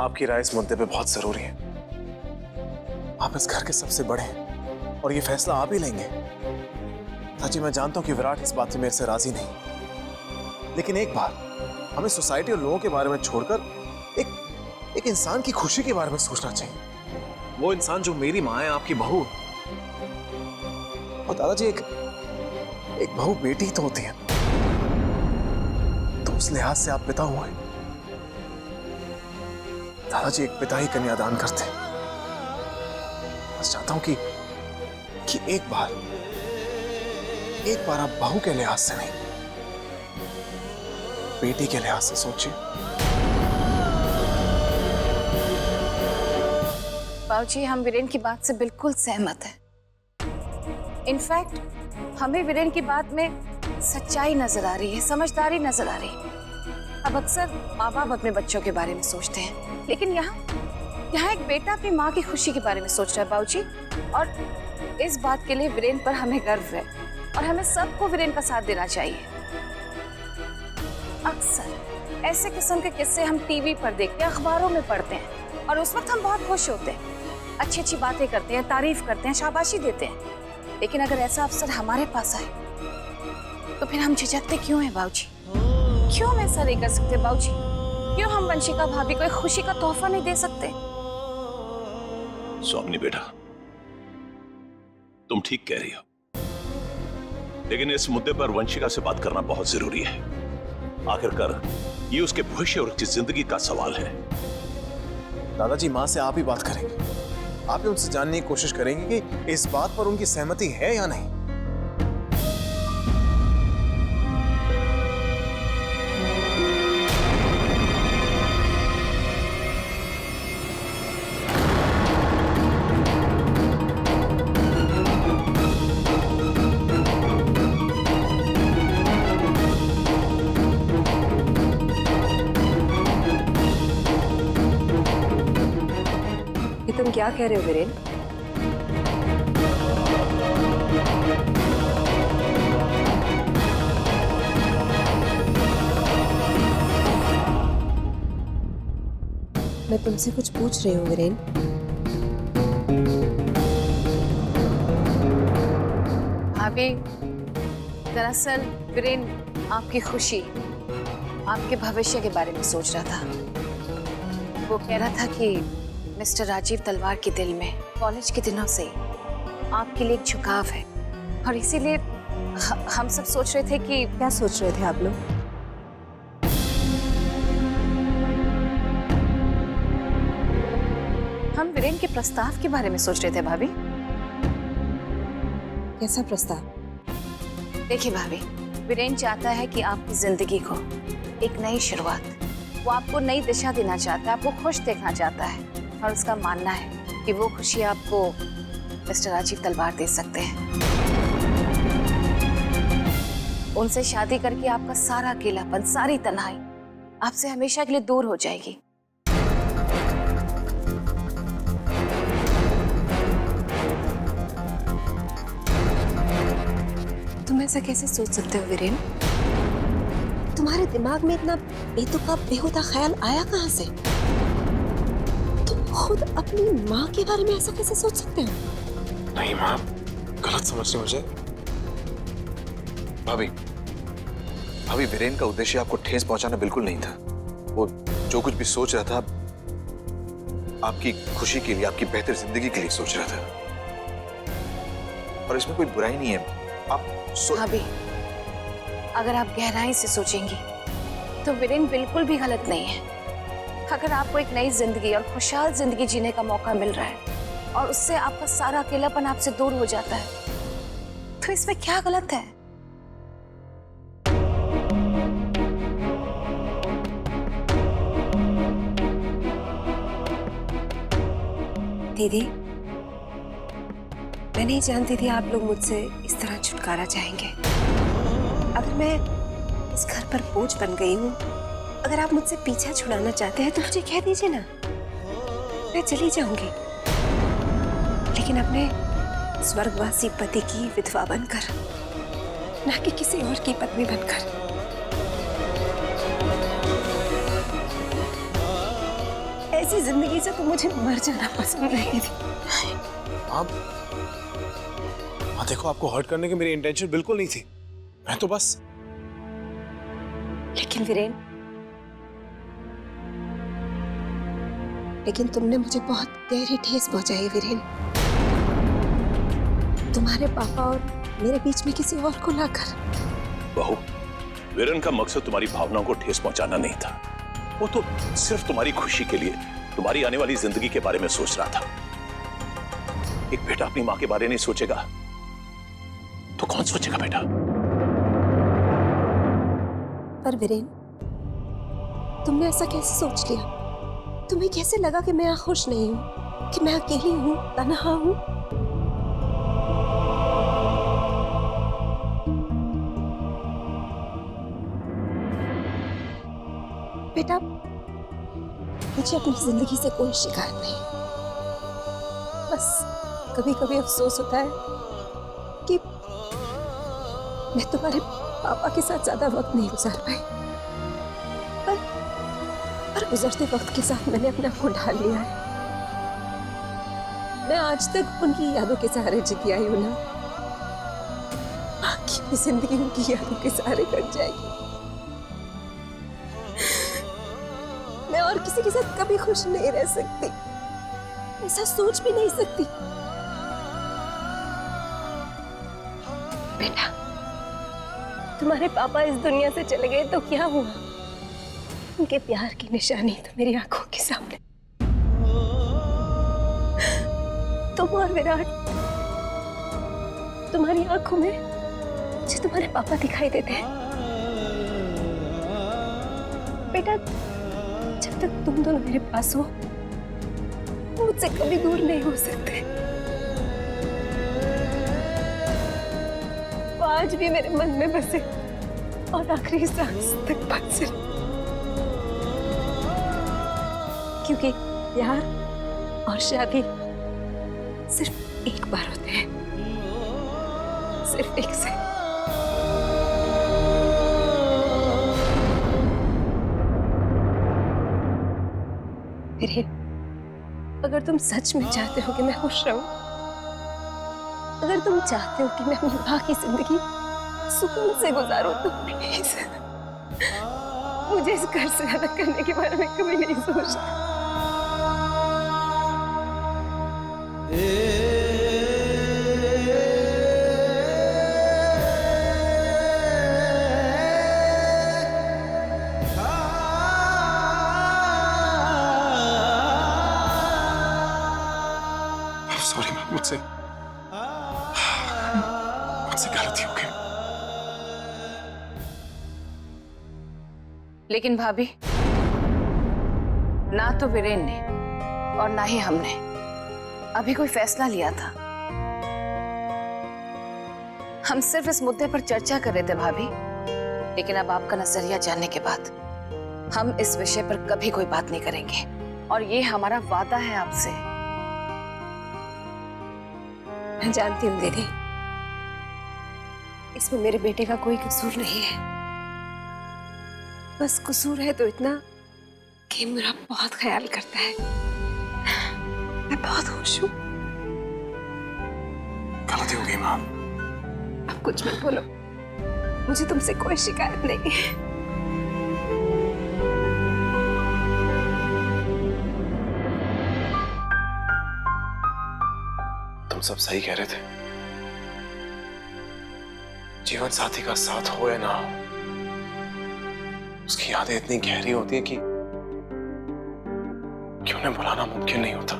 आपकी राय इस मुद्दे पे बहुत जरूरी है। आप इस घर के सबसे बड़े हैं और ये फैसला आप ही लेंगे। सच्ची मैं जानता हूं कि विराट इस बात से मेरे से राजी नहीं, लेकिन एक बार हमें सोसाइटी और लोगों के बारे में छोड़कर एक इंसान की खुशी के बारे में सोचना चाहिए। वो इंसान जो मेरी माँ है, आपकी बहू। और दादाजी एक बहू बेटी तो होती है, तो उस लिहाज से आप पिता हुए। दादाजी एक पिता ही कन्यादान करते हैं। बस चाहता हूं कि एक बार आप बहू के लिहाज से नहीं, बेटी के लिहाज से सोचिए। बाबूजी, हम वीरेन की बात से बिल्कुल सहमत हैं। इनफैक्ट हमें वीरेन की बात में सच्चाई नजर आ रही है, समझदारी नजर आ रही है। अब अक्सर माँ बाप अपने बच्चों के बारे में सोचते हैं, लेकिन यहाँ एक बेटा अपनी माँ की खुशी के बारे में सोच रहा है बाबूजी। और इस बात के लिए वीरेन पर हमें गर्व है और हमें सबको वीरेन का साथ देना चाहिए। अक्सर ऐसे किस्म के किस्से हम टीवी पर देखते हैं, अखबारों में पढ़ते हैं, और उस वक्त हम बहुत खुश होते हैं, अच्छी अच्छी बातें करते हैं, तारीफ करते हैं, शाबाशी देते हैं। लेकिन अगर ऐसा अवसर हमारे पास आए तो फिर हम झिझकते क्यों हैं बाबूजी? क्यों हम ऐसा नहीं कर सकते बाबूजी? क्यों हम वंशिका भाभी को एक खुशी का तोहफा नहीं दे सकते? स्वामिनी बेटा, तुम ठीक कह रही हो, लेकिन इस मुद्दे पर वंशिका से बात करना बहुत जरूरी है। आखिरकार ये उसके भविष्य और उसकी जिंदगी का सवाल है। दादाजी, माँ से आप ही बात करेंगे, आप ही उनसे जानने की कोशिश करेंगे कि इस बात पर उनकी सहमति है या नहीं। तुम क्या कह रहे हो वीरेन? मैं तुमसे कुछ पूछ रही हूँ वीरेन। भाभी, दरअसल वीरेन आपकी खुशी, आपके भविष्य के बारे में सोच रहा था। वो कह रहा था कि मिस्टर राजीव तलवार के दिल में कॉलेज के दिनों से ही आपके लिए एक झुकाव है, और इसीलिए हम सब सोच रहे थे कि क्या सोच रहे थे आप लोग? हम वीरेन के प्रस्ताव के बारे में सोच रहे थे भाभी। कैसा प्रस्ताव? देखिए भाभी, वीरेन चाहता है कि आपकी जिंदगी को एक नई शुरुआत, वो आपको नई दिशा देना चाहता है, आपको खुश देखना चाहता है, और उसका मानना है कि वो खुशी आपको मिस्टर राजीव तलवार दे सकते हैं। उनसे शादी करके आपका सारा अकेलापन, सारी तन्हाई आपसे हमेशा के लिए दूर हो जाएगी। तुम ऐसा कैसे सोच सकते हो वीरेन? तुम्हारे दिमाग में इतना बेतुका बेहुदा ख्याल आया कहाँ से? तुम खुद अपनी माँ के बारे में ऐसा कैसे सोच सकते हो? नहीं माँ, गलत समझ रहे मुझे। भाभी, वीरेन का उद्देश्य आपको ठेस पहुंचाना बिल्कुल नहीं था। वो जो कुछ भी सोच रहा था आपकी खुशी के लिए, आपकी बेहतर जिंदगी के लिए सोच रहा था, और इसमें कोई बुराई नहीं है। भाभी, अगर आप गहराई से सोचेंगी तो वीरेन बिल्कुल भी गलत नहीं है। अगर आपको एक नई जिंदगी और खुशहाल जिंदगी जीने का मौका मिल रहा है और उससे आपका सारा अकेलापन आपसे दूर हो जाता है, तो इसमें क्या गलत है? दीदी, मैं नहीं जानती थी आप लोग मुझसे इस तरह छुटकारा चाहेंगे। अगर मैं इस घर पर बोझ बन गई हूँ, अगर आप मुझसे पीछा छुड़ाना चाहते हैं तो मुझे कह दीजिए ना, मैं चली जाऊंगी, लेकिन अपने स्वर्गवासी पति की विधवा बनकर, ना कि किसी और की पत्नी बनकर। ऐसी जिंदगी से तो मुझे मर जाना पसंद नहीं थी। आप हाँ देखो, आपको हर्ट करने की मेरी इंटेंशन बिल्कुल नहीं थी। मैं तो बस लेकिन वीरेन, लेकिन तुमने मुझे बहुत गहरी ठेस पहुंचाई वीरेन। तुम्हारे पापा और मेरे बीच में किसी और को लाकर। बहू, वीरेन का मकसद तुम्हारी भावनाओं को ठेस पहुंचाना नहीं था। वो तो सिर्फ तुम्हारी खुशी के लिए तुम्हारी आने वाली जिंदगी के बारे में सोच रहा था। एक बेटा अपनी मां के बारे में सोचेगा तो कौन सोचेगा बेटा? पर वीरेन, तुमने ऐसा कैसे सोच लिया? तुम्हें कैसे लगा कि मैं यहाँ खुश नहीं हूँ, कि मैं अकेली हूँ, तन्हा हूँ? बेटा, मुझे अपनी जिंदगी से कोई शिकायत नहीं। बस कभी कभी अफसोस होता है कि मैं तुम्हारे पापा के साथ ज्यादा वक्त नहीं गुजार पाई। पर गुजरते वक्त के साथ मैंने अपने आप को ढाल लिया है। मैं आज तक उनकी यादों के सहारे जीती आई हूं ना। बाकी की जिंदगी उनकी यादों के सहारे कट जाएगी। मैं और किसी के साथ कभी खुश नहीं रह सकती, ऐसा सोच भी नहीं सकती। बेटा, तुम्हारे पापा इस दुनिया से चले गए तो क्या हुआ? उनके प्यार की निशानी तो मेरी आंखों के सामने। तुम और विराट, तुम्हारी आंखों में मुझे तुम्हारे पापा दिखाई देते हैं। बेटा, जब तक तुम दोनों मेरे पास हो, मुझसे कभी दूर नहीं हो सकते। वो आज भी मेरे मन में बसे और आखिरी सांस तक बसे, क्योंकि प्यार और शादी सिर्फ एक बार होते हैं, सिर्फ एक से। फिर अगर तुम सच में चाहते हो कि मैं खुश रहूं, अगर तुम चाहते हो कि मैं अपनी बाकी जिंदगी सुकून से गुजारूं, तो प्लीज मुझे इस घर से अलग करने के बारे में कभी नहीं सोचना। सॉरी, मुझसे गलती हो गई। लेकिन भाभी, ना तो वीरेन ने और ना ही हमने अभी कोई फैसला लिया था। हम सिर्फ इस मुद्दे पर चर्चा कर रहे थे भाभी। लेकिन अब आपका नजरिया जानने के बाद हम इस विषय पर कभी कोई बात नहीं करेंगे, और ये हमारा वादा है आपसे। मैं जानती हूँ दीदी, इसमें मेरे बेटे का कोई कसूर नहीं है। बस कसूर है तो इतना कि मेरा बहुत ख्याल करता है। मैं बहुत खुश हूँ। गलती हो गई माँ। अब कुछ मत बोलो, मुझे तुमसे कोई शिकायत नहीं है। तुम सब सही कह रहे थे। जीवन साथी का साथ हो या ना हो, उसकी यादें इतनी गहरी होती हैं कि उन्हें भुलाना मुमकिन नहीं होता।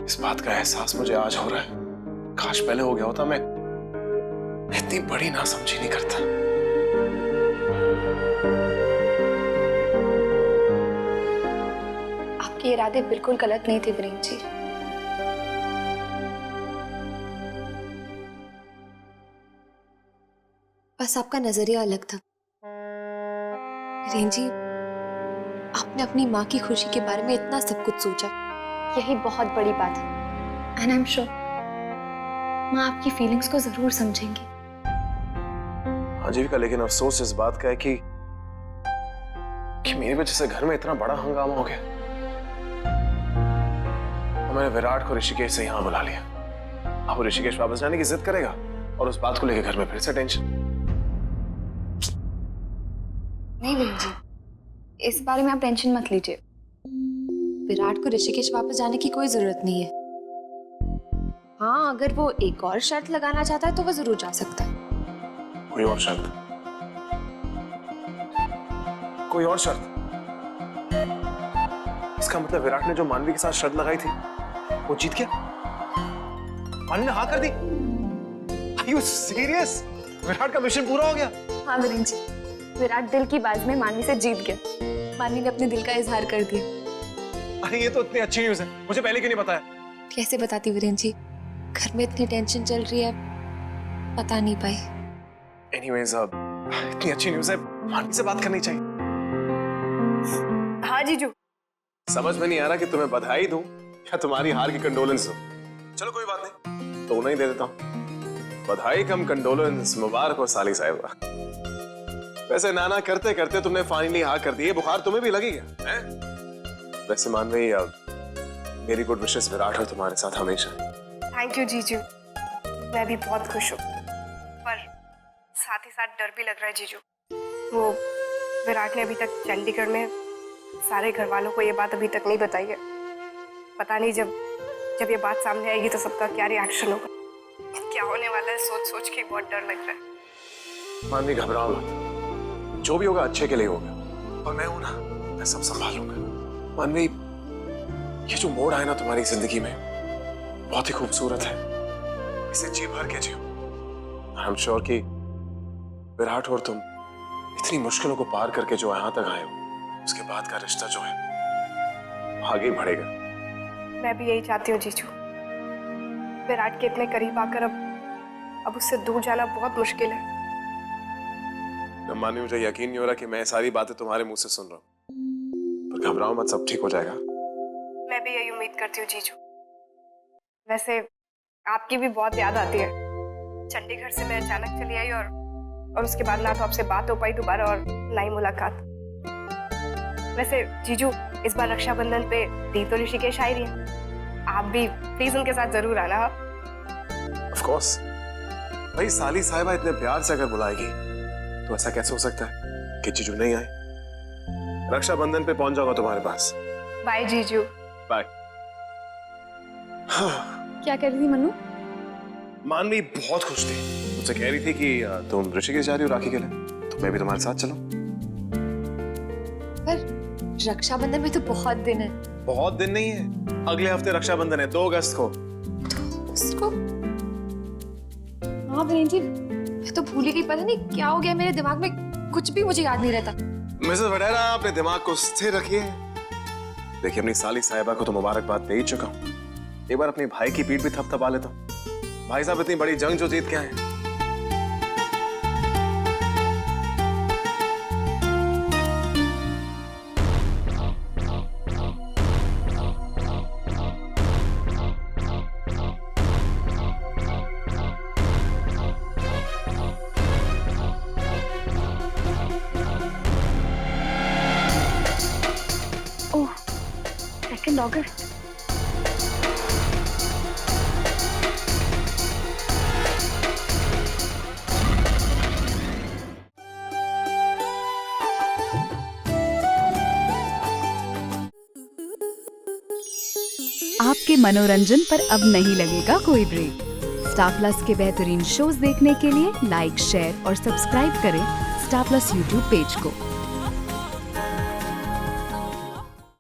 इस बात का एहसास मुझे आज हो रहा है। काश पहले हो गया होता, मैं इतनी बड़ी नासमझी नहीं करता। आपके इरादे बिल्कुल गलत नहीं थे वीरेन जी। बस आपका नजरिया अलग था। वीरेन जी, आपने अपनी माँ की खुशी के बारे में इतना सब कुछ सोचा, यही बहुत बड़ी बात है। एंड आई एम श्योर माँ आपकी फीलिंग्स को जरूर समझेंगी। हाँ जीविका, लेकिन अफसोस इस बात का है कि कि मेरी वजह से घर में इतना बड़ा हंगामा हो गया। और मैंने विराट को ऋषिकेश से यहाँ बुला लिया। अब वो ऋषिकेश वापस जाने की जिद करेगा और उस बात को लेकर घर में फिर से टेंशन। नहीं बहन जी, इस बारे में आप टेंशन मत लीजिए। विराट को ऋषिकेश वापस जाने की कोई जरूरत नहीं है। हाँ, अगर वो एक और शर्त लगाना चाहता है तो वो जरूर जा सकता है। कोई और शर्त? कोई और शर्त? इसका मतलब विराट ने जो मानवी के साथ शर्त लगाई थी वो जीत गया? मानवी ने हाँ कर दी? Are you serious? विराट का मिशन पूरा हो गया? हाँ वीरेन जी, विराट दिल की बात में मानवी से जीत गया। मानवी ने अपने दिल का इजहार कर दिया। अरे ये तो इतनी अच्छी न्यूज़ है, मुझे पहले क्यों नहीं बताया? कैसे बताती वीरेन जी, घर में इतनी टेंशन चल रही है, बता नहीं पाई। Anyways, इतनी अच्छी न्यूज़ है, मानवी से बात करनी चाहिए। हाँ जीजू। समझ में नहीं आ रहा कि तुम्हें बधाई दूं या तुम्हारी हार की कंडोलेंस दूं। चलो कोई बात नहीं, तो उन्हें ही दे देता हूं। बधाई कम कंडोलेंस, मुबारक हो साली साहिबा। वैसे नाना करते करते तुमने फाइनली हाँ कर दी। बुखार तुम्हें भी लगी क्या है? वैसे मानवी, मेरी गुड विशेस विराट हो तुम्हारे साथ हमेशा। थैंक यू जीजू, मैं भी बहुत खुश हूँ, पर साथ ही साथ डर भी लग रहा है जीजू। वो विराट ने अभी तक चंडीगढ़ में सारे घर वालों को ये बात अभी तक नहीं बताई है। पता नहीं जब ये बात सामने आएगी तो सबका क्या रिएक्शन होगा, क्या होने वाला है, सोच सोच के बहुत डर लग रहा है। मानवी घबराओ मत, जो भी होगा अच्छे के लिए होगा, और मैं हूं ना, मैं सब संभालूंगा। मानवी, ये जो मोड़ आया ना तुम्हारी जिंदगी में बहुत ही खूबसूरत है, इसे जी भर के जियो। आई एम श्योर कि विराट और तुम इतनी मुश्किलों को पार करके जो यहाँ तक आए हो, उसके बाद का रिश्ता जो है आगे बढ़ेगा। मैं भी यही चाहती हूँ जीजू। विराट के इतने करीब आकर अब उससे दूर जाना बहुत मुश्किल है। मानी, मुझे यकीन नहीं हो रहा कि मैं सारी बातें तुम्हारे मुंह से सुन रहा हूँ, पर घबराओ मत, सब ठीक हो जाएगा। मैं भी यही उम्मीद करती हूँ जीजू। वैसे आपकी भी बहुत याद आती है। चंडीगढ़ से मैं अचानक चली आई और उसके बाद ना तो आपसे बात हो पाई दोबारा और ना ही मुलाकात। वैसे जीजू, इस बार रक्षाबंधन पे दी तो ऋषिकेश आई रही है, आप भी प्लीज उनके साथ जरूर आना। ऑफ कोर्स भाई, साली साहिबा इतने प्यार से अगर बुलाएगी तो ऐसा कैसे हो सकता है कि जीजू नहीं आए। रक्षाबंधन पे पहुंच जाऊंगा तुम्हारे पास। बाय जीजू। बाय। क्या कर रही थी मनु? मानवी बहुत खुश थी, मुझसे कह रही थी कि तुम ऋषिकेश जा रही हो राखी के लिए, तो मैं भी तुम्हारे साथ चलूं। पर रक्षाबंधन में तो बहुत दिन है। बहुत दिन नहीं है, अगले हफ्ते रक्षाबंधन है, 2 अगस्त को। उसको हाँ वीरेन जी, मैं तो भूल ही गई। पता नहीं क्या हो गया, मेरे दिमाग में कुछ भी मुझे याद नहीं रहता। मिसेस वडेरा, अपने दिमाग को स्थिर रखिए। देखिए, अपनी साली साहिबा को तो मुबारकबाद दे ही चुका हूं, एक बार अपने भाई की पीठ भी थपथपा लेता हूं। भाई साहब, इतनी बड़ी जंग जो जीत के आए। ओह, 2 अगस्त। आपके मनोरंजन पर अब नहीं लगेगा कोई ब्रेक। स्टार प्लस के बेहतरीन शोज देखने के लिए लाइक, शेयर और सब्सक्राइब करें स्टार प्लस यूट्यूब पेज को।